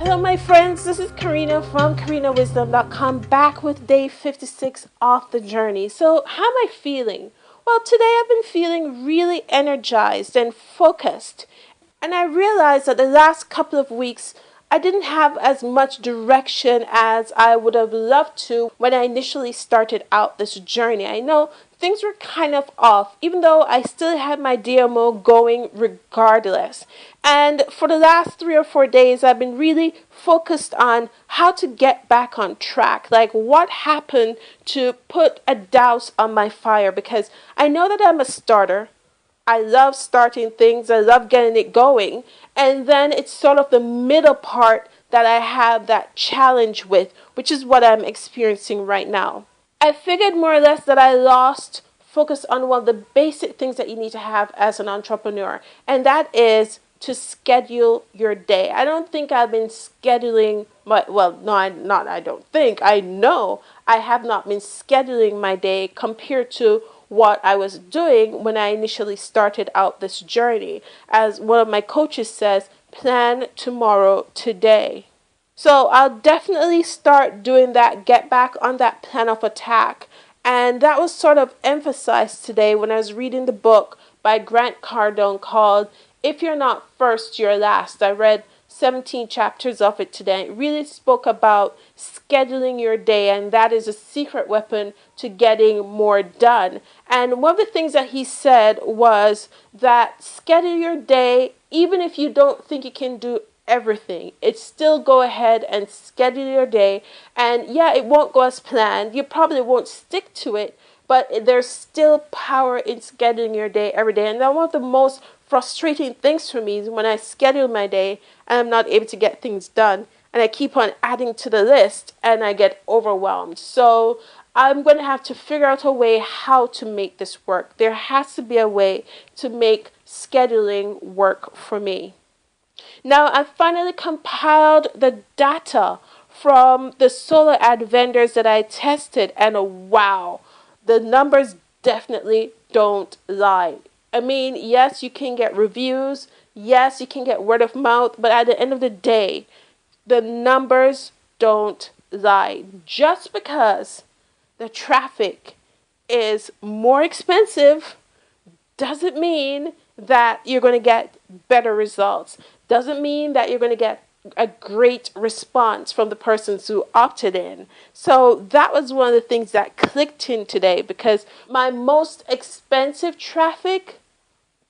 Hello my friends, this is Karina from KarinaWisdom.com, back with day 56 of the journey. So how am I feeling? Well, today I've been feeling really energized and focused. And I realized that the last couple of weeks I didn't have as much direction as I would have loved to when I initially started out this journey. I know things were kind of off, even though I still had my DMO going regardless. And for the last 3 or 4 days, I've been really focused on how to get back on track. Like, what happened to put a douse on my fire? Because I know that I'm a starter. I love starting things. I love getting it going. And then it's sort of the middle part that I have that challenge with, which is what I'm experiencing right now. I figured more or less that I lost focus on one of the basic things that you need to have as an entrepreneur, and that is to schedule your day. I don't think I've been scheduling my, well, no, I don't think, I know I have not been scheduling my day compared to what I was doing when I initially started out this journey. As one of my coaches says, plan tomorrow today. So I'll definitely start doing that, get back on that plan of attack. And that was sort of emphasized today when I was reading the book by Grant Cardone called If You're Not First, You're Last. I read 17 chapters of it today. It really spoke about scheduling your day, and that is a secret weapon to getting more done. And one of the things that he said was that schedule your day, even if you don't think you can do everything. It's still go ahead and schedule your day. And yeah, it won't go as planned. You probably won't stick to it, but there's still power in scheduling your day every day. And that one of the most frustrating things for me is when I schedule my day and I'm not able to get things done. And I keep on adding to the list and I get overwhelmed. So I'm going to have to figure out a way how to make this work. There has to be a way to make scheduling work for me. Now, I've finally compiled the data from the solar ad vendors that I tested, and wow, the numbers definitely don't lie. I mean, yes, you can get reviews, yes, you can get word of mouth, but at the end of the day, the numbers don't lie. Just because the traffic is more expensive doesn't mean that you're going to get better results. Doesn't mean that you're going to get a great response from the persons who opted in. So that was one of the things that clicked in today, because my most expensive traffic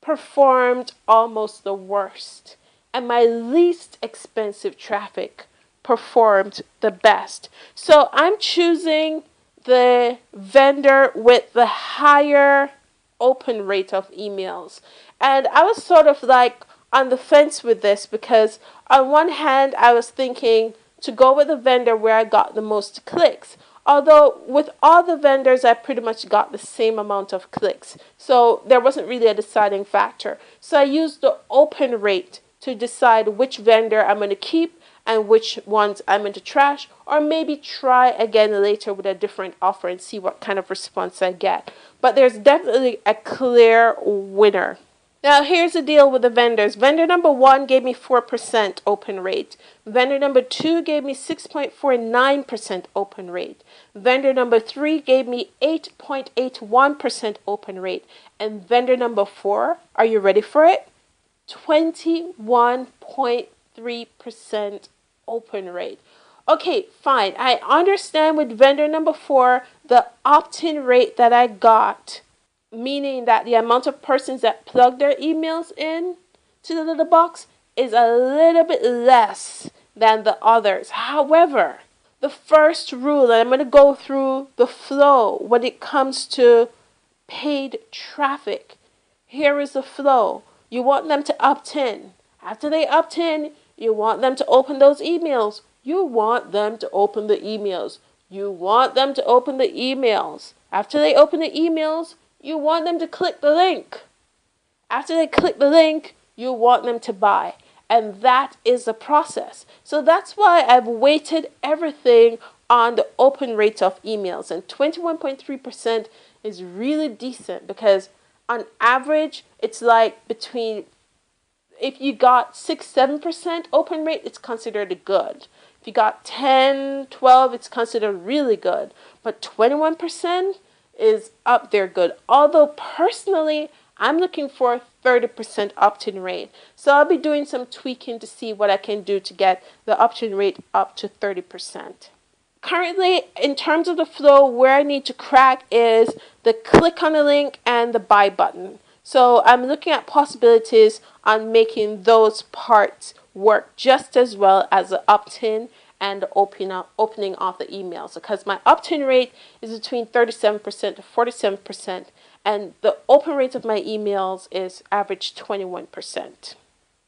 performed almost the worst, and my least expensive traffic performed the best. So I'm choosing the vendor with the higher open rate of emails. And I was sort of like on the fence with this, because on one hand I was thinking to go with a vendor where I got the most clicks. Although with all the vendors I pretty much got the same amount of clicks. So there wasn't really a deciding factor. So I used the open rate to decide which vendor I'm going to keep and which ones I'm going to trash, or maybe try again later with a different offer and see what kind of response I get. But there's definitely a clear winner. Now, here's the deal with the vendors. Vendor number 1 gave me 4% open rate. Vendor number 2 gave me 6.49% open rate. Vendor number 3 gave me 8.81% open rate. And vendor number 4, are you ready for it? 21.3% open rate. Okay, fine. I understand with vendor number 4, the opt-in rate that I got, meaning that the amount of persons that plug their emails in to the little box is a little bit less than the others. However, the first rule, and I'm going to go through the flow when it comes to paid traffic. Here is the flow. You want them to opt in. After they opt in, you want them to open those emails. You want them to open the emails. You want them to open the emails. After they open the emails, you want them to click the link. After they click the link, you want them to buy. And that is the process. So that's why I've weighted everything on the open rate of emails. And 21.3% is really decent, because on average, it's like between If you got 6-7% open rate, it's considered good. If you got 10-12, it's considered really good. But 21% is up there good. Although personally, I'm looking for a 30% opt-in rate. So I'll be doing some tweaking to see what I can do to get the opt-in rate up to 30%. Currently, in terms of the flow, where I need to crack is the click on the link and the buy button. So I'm looking at possibilities on making those parts work just as well as the opt-in and the opening of the emails, because my opt-in rate is between 37% to 47%, and the open rate of my emails is average 21%.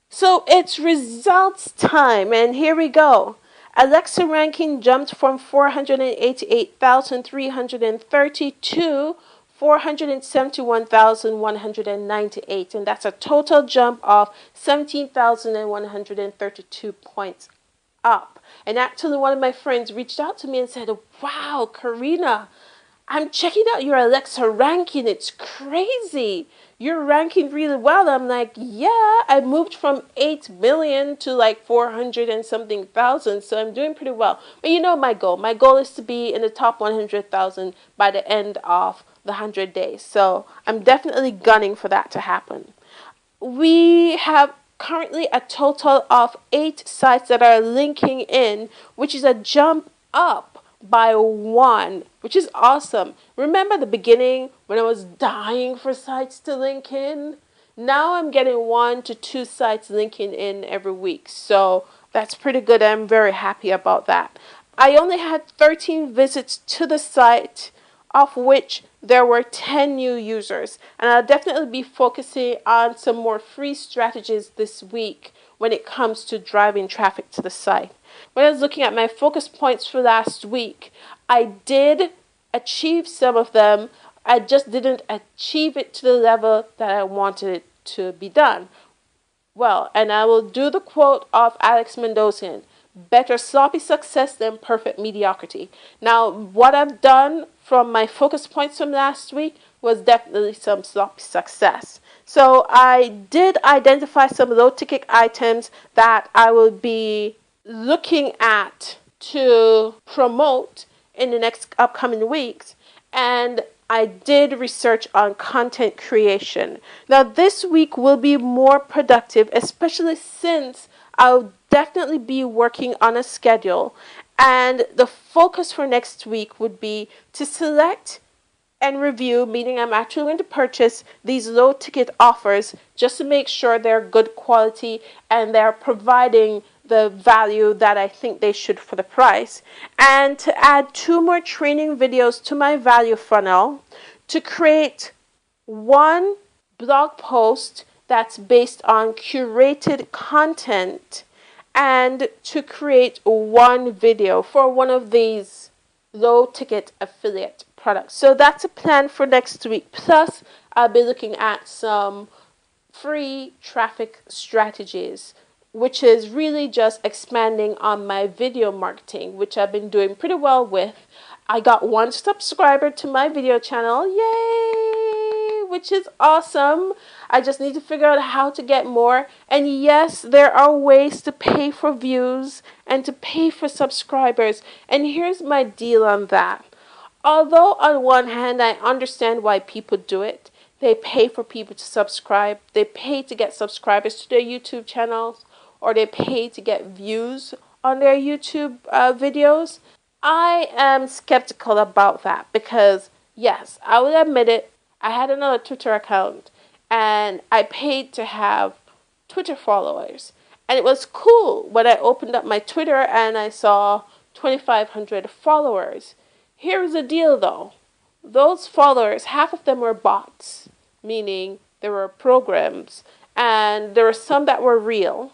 So it's results time, and here we go. Alexa ranking jumped from 488,330 to 471,198, and that's a total jump of 17,132 points up. And actually, one of my friends reached out to me and said, "Wow, Karina, I'm checking out your Alexa ranking. It's crazy. You're ranking really well." I'm like, yeah, I moved from 8 million to like 400 and something thousand. So I'm doing pretty well. But you know my goal. My goal is to be in the top 100,000 by the end of the 100 days. So I'm definitely gunning for that to happen. We have currently a total of 8 sites that are linking in, which is a jump up by 1, which is awesome. Remember the beginning when I was dying for sites to link in? Now I'm getting 1 to 2 sites linking in every week. So that's pretty good. I'm very happy about that. I only had 13 visits to the site, of which there were 10 new users. And I'll definitely be focusing on some more free strategies this week when it comes to driving traffic to the site. When I was looking at my focus points for last week, I did achieve some of them. I just didn't achieve it to the level that I wanted it to be done. Well, and I will do the quote of Alex Mendozian: "Better sloppy success than perfect mediocrity." Now, what I've done from my focus points from last week was definitely some sloppy success. So I did identify some low ticket items that I will be looking at to promote in the next upcoming weeks, and I did research on content creation. Now this week will be more productive, especially since I'll definitely be working on a schedule, and the focus for next week would be to select and review, meaning I'm actually going to purchase these low ticket offers just to make sure they're good quality and they're providing the value that I think they should for the price, and to add 2 more training videos to my value funnel, to create 1 blog post that's based on curated content, and to create 1 video for one of these low ticket affiliate products. So that's a plan for next week. Plus, I'll be looking at some free traffic strategies, which is really just expanding on my video marketing, which I've been doing pretty well with. I got 1 subscriber to my video channel, yay, which is awesome. I just need to figure out how to get more. And yes, there are ways to pay for views and to pay for subscribers. And here's my deal on that. Although on one hand, I understand why people do it. They pay for people to subscribe. They pay to get subscribers to their YouTube channels, or they pay to get views on their YouTube videos. I am skeptical about that because, yes, I will admit it, I had another Twitter account and I paid to have Twitter followers. And it was cool when I opened up my Twitter and I saw 2,500 followers. Here's the deal though. Those followers, half of them were bots, meaning there were programs, and there were some that were real.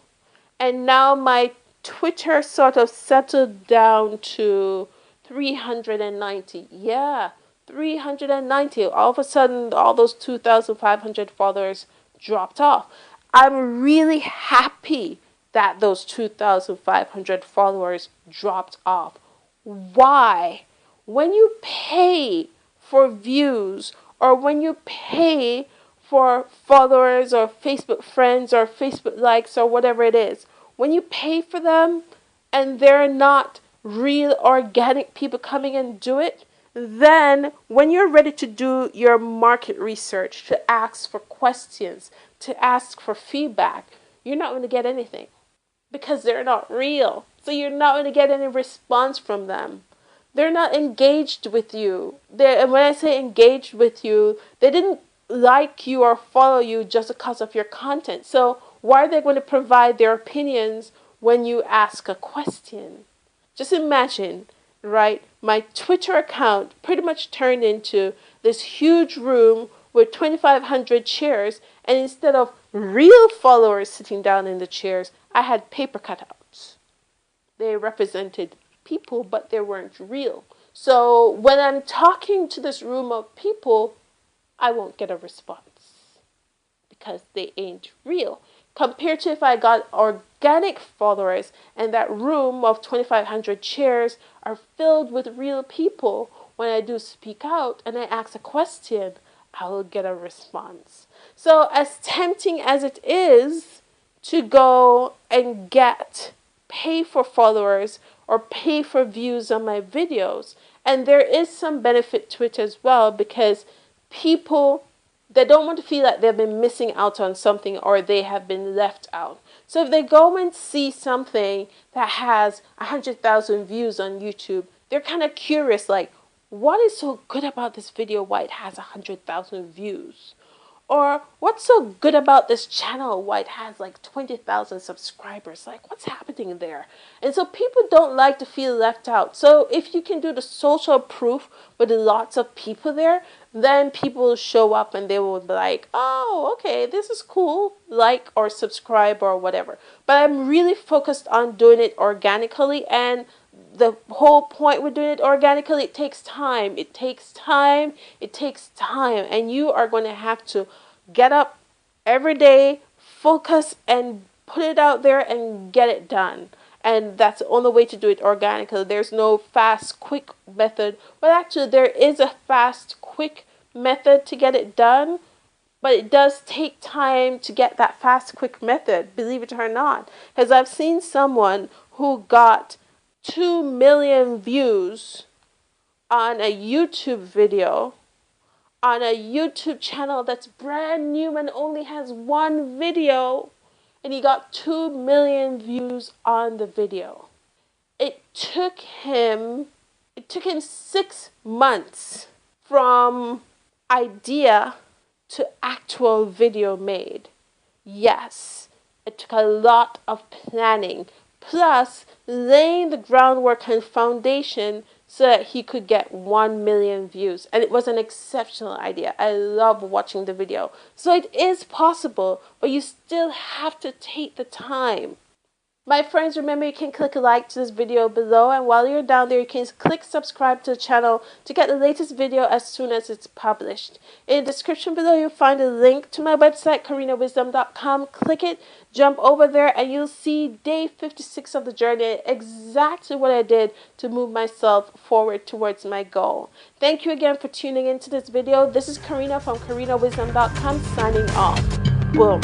And now my Twitter sort of settled down to 390. Yeah, 390. All of a sudden, all those 2,500 followers dropped off. I'm really happy that those 2,500 followers dropped off. Why? When you pay for views, or when you pay for followers or Facebook friends or Facebook likes or whatever it is. When you pay for them and they're not real organic people coming and do it, then when you're ready to do your market research, to ask for questions, to ask for feedback, you're not going to get anything because they're not real. So you're not going to get any response from them. They're not engaged with you. And when I say engaged with you, they didn't like you or follow you just because of your content. So why are they going to provide their opinions when you ask a question? Just imagine, right? My Twitter account pretty much turned into this huge room with 2,500 chairs, and instead of real followers sitting down in the chairs, I had paper cutouts. They represented people, but they weren't real. So when I'm talking to this room of people, I won't get a response because they ain't real. Compared to if I got organic followers and that room of 2,500 chairs are filled with real people, when I do speak out and I ask a question, I will get a response. So as tempting as it is to go and pay for followers or pay for views on my videos, and there is some benefit to it as well, because people, they don't want to feel like they've been missing out on something or they have been left out. So if they go and see something that has 100,000 views on YouTube, they're kind of curious, like, what is so good about this video why it has 100,000 views? Or what's so good about this channel why it has like 20,000 subscribers? Like, what's happening there? And so people don't like to feel left out. So if you can do the social proof with lots of people there, then people will show up and they will be like, oh, okay, this is cool, like or subscribe or whatever. But I'm really focused on doing it organically, and the whole point with doing it organically, it takes time. It takes time. It takes time. And you are going to have to get up every day, focus, and put it out there and get it done. And that's the only way to do it organically. There's no fast, quick method. Well, actually, there is a fast, quick method to get it done. But it does take time to get that fast, quick method, believe it or not. Because I've seen someone who got 2 million views on a YouTube video, on a YouTube channel that's brand new and only has one video, and he got 2 million views on the video. It took him 6 months from idea to actual video made. Yes, it took a lot of planning, plus laying the groundwork and foundation so that he could get 1 million views. And it was an exceptional idea. I love watching the video. So it is possible, but you still have to take the time. My friends, remember you can click a like to this video below, and while you're down there you can click subscribe to the channel to get the latest video as soon as it's published. In the description below you'll find a link to my website, KarinaWisdom.com. Click it, jump over there, and you'll see day 56 of the journey, exactly what I did to move myself forward towards my goal. Thank you again for tuning into this video. This is Karina from KarinaWisdom.com signing off. Boom.